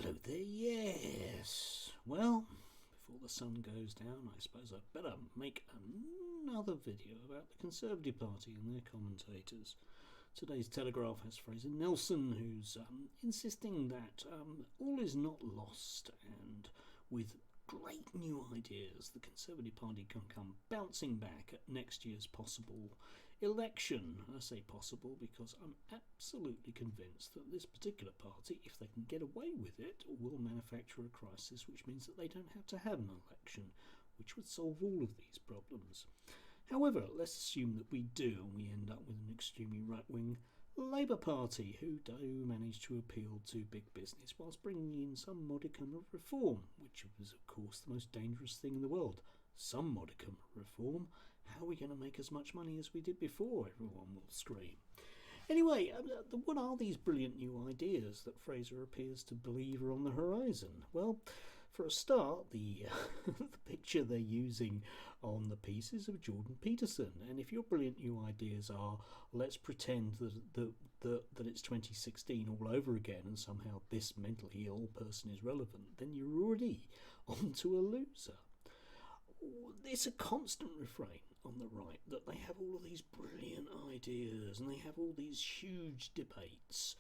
Hello there, yes. Well, before the sun goes down, I suppose I'd better make another video about the Conservative Party and their commentators. Today's Telegraph has Fraser Nelson, who's insisting that all is not lost, and with great new ideas, the Conservative Party can come bouncing back at next year's possible election. I say possible because I'm absolutely convinced that this particular party, if they can get away with it, will manufacture a crisis which means that they don't have to have an election, which would solve all of these problems. However, let's assume that we do, and we end up with an extremely right-wing Labour Party who do manage to appeal to big business whilst bringing in some modicum of reform, which was of course the most dangerous thing in the world. Some modicum of reform. How are we going to make as much money as we did before? Everyone will scream. Anyway, what are these brilliant new ideas that Fraser appears to believe are on the horizon? Well, for a start, the picture they're using on the piece is of Jordan Peterson. And if your brilliant new ideas are, let's pretend that it's 2016 all over again and somehow this mentally ill person is relevant, then you're already onto a loser. It's a constant refrain on the right that they have all of these brilliant ideas and they have all these huge debates.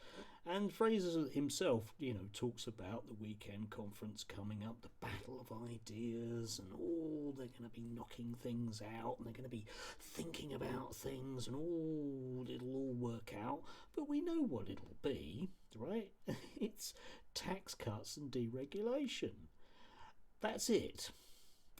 And Fraser himself, talks about the weekend conference coming up, the battle of ideas, and they're going to be knocking things out and they're going to be thinking about things and it'll all work out. But we know what it'll be, right? It's tax cuts and deregulation. That's it.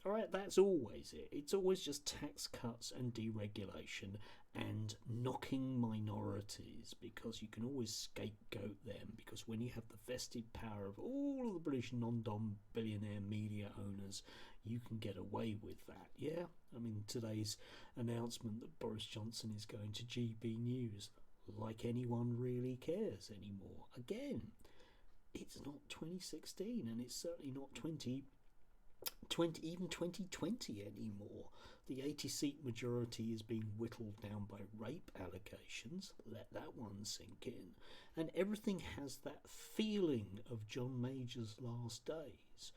Alright, that's always it. It's always just tax cuts and deregulation and knocking minorities, because you can always scapegoat them, because when you have the vested power of all of the British non-dom billionaire media owners, you can get away with that, yeah? I mean, today's announcement that Boris Johnson is going to GB News, like anyone really cares anymore. Again, it's not 2016 and it's certainly not 2020 anymore. The 80-seat majority is being whittled down by rape allegations. Let that one sink in. And everything has that feeling of John Major's last days.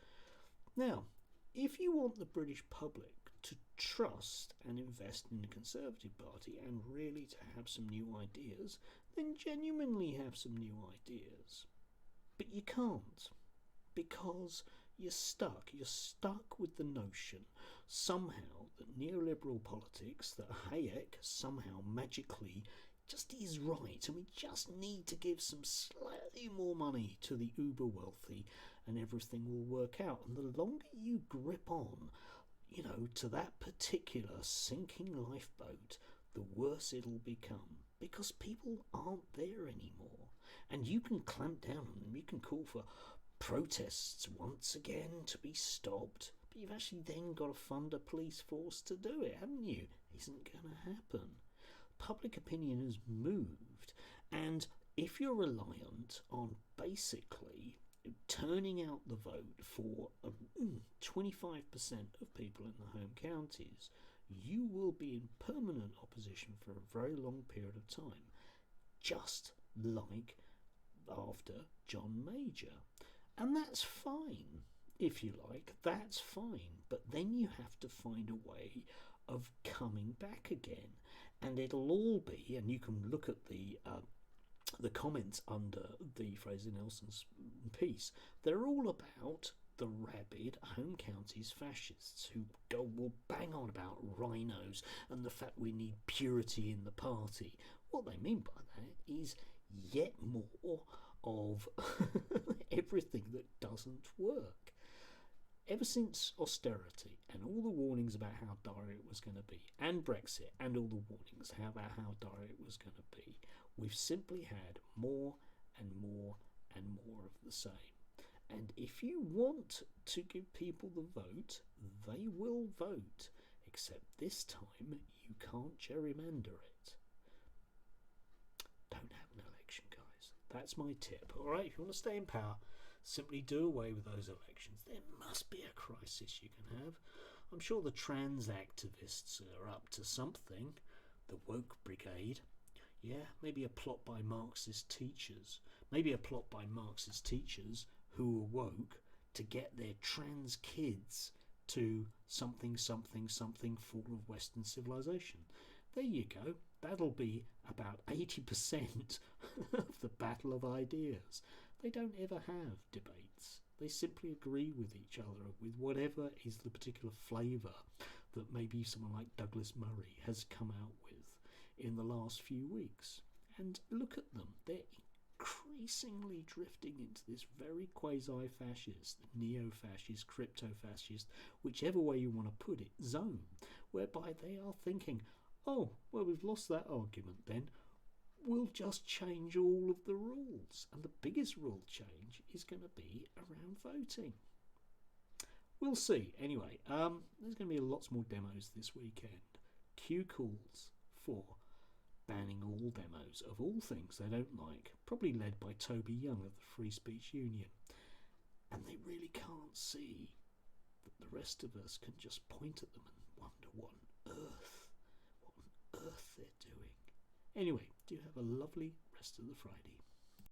Now, if you want the British public to trust and invest in the Conservative Party and really to have some new ideas, then genuinely have some new ideas. But you can't, because you're stuck. You're stuck with the notion somehow that neoliberal politics, that Hayek somehow magically just is right, and we just need to give some slightly more money to the uber wealthy and everything will work out. And the longer you grip on, to that particular sinking lifeboat, the worse it'll become, because people aren't there anymore. And you can clamp down on them, you can call for protests once again to be stopped, but you've actually then got to fund a police force to do it, haven't you? Isn't going to happen. Public opinion has moved, and if you're reliant on basically turning out the vote for 25% of people in the home counties, you will be in permanent opposition for a very long period of time, just like after John Major. And that's fine, if you like, that's fine. But then you have to find a way of coming back again. And it'll all be, and you can look at the comments under the Fraser Nelson's piece, they're all about the rabid home counties fascists who will bang on about rhinos and the fact we need purity in the party. What they mean by that is yet more of everything that doesn't work. Ever since austerity and all the warnings about how dire it was going to be, and Brexit and all the warnings about how dire it was going to be, we've simply had more and more and more of the same. And if you want to give people the vote, they will vote, except this time you can't gerrymander it. Don't have an election, guys. That's my tip. Alright, if you want to stay in power, simply do away with those elections. There must be a crisis you can have. I'm sure the trans activists are up to something. The woke brigade. Yeah, maybe a plot by Marxist teachers. Maybe a plot by Marxist teachers who are woke to get their trans kids to something full of Western civilization. There you go. That'll be about 80% of the battle of ideas. They don't ever have debates. They simply agree with each other with whatever is the particular flavour that maybe someone like Douglas Murray has come out with in the last few weeks. And look at them. They're increasingly drifting into this very quasi-fascist, neo-fascist, crypto-fascist, whichever way you want to put it, zone, whereby they are thinking, oh, well, we've lost that argument then. We'll just change all of the rules. And the biggest rule change is going to be around voting. We'll see. Anyway, there's going to be lots more demos this weekend. Q calls for banning all demos of all things they don't like, probably led by Toby Young of the Free Speech Union. And they really can't see that the rest of us can just point at them and wonder what on earth they're doing. Anyway, do have a lovely rest of the Friday.